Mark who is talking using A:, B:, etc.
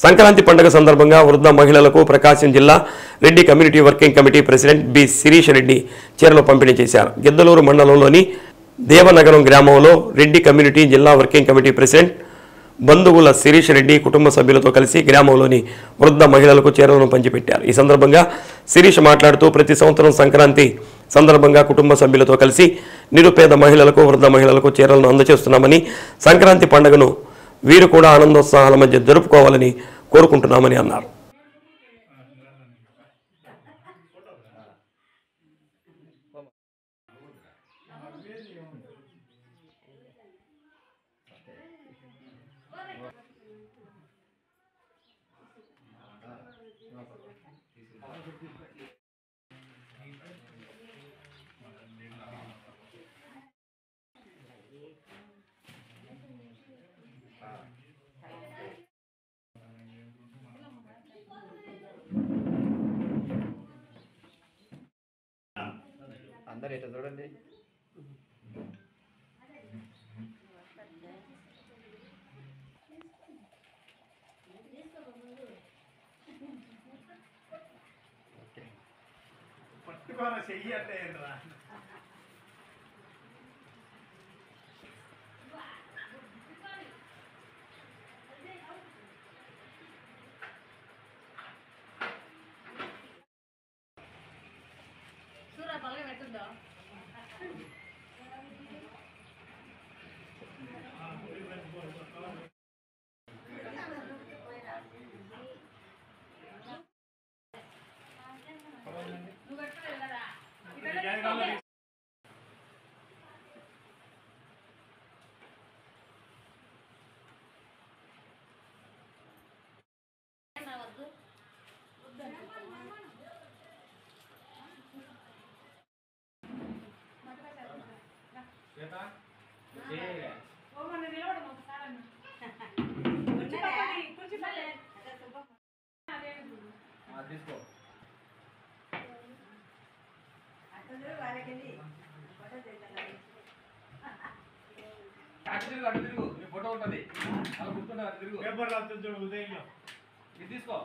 A: సంక్రాంతి పండుగ సందర్భంగా వృద్ధ మహిళలకు ప్రకాశం జిల్లా Reddy community working committee president B Shirish Reddy చీరలు పంపిణీ చేశారు. గిద్దలూరు మండలంలోని దేవనగరం గ్రామంలో రెడ్డి కమ్యూనిటీ జిల్లా వర్కింగ్ కమిటీ ప్రెసిడెంట్ బంధువుల శిరీష్ రెడ్డి కుటుంబ సభ్యులతో కలిసి గ్రామంలోని వృద్ధ మహిళలకు చీరలను పంచిపెట్టారు. ఈ సందర్భంగా శిరీష్ మాట్లాడుతూ ప్రతి సంవత్సరం సంక్రాంతి సందర్భంగా కుటుంబ సభ్యులతో కలిసి నిరుపేద మహిళలకు వృద్ధ మహిళలకు చీరలను అందజేస్తున్నామని, సంక్రాంతి పండుగను వీరు కూడా ఆనందోత్సాహాల మధ్య జరుపుకోవాలని కోరుకుంటున్నామని అన్నారు.
B: అందరూ ఇట్లా చూడండి.
C: పట్టుకోన చెయ్యంటే
D: ఫోటో ఉంటుంది అలా గుర్తుండే తిరుగు పేపర్ తీసుకో.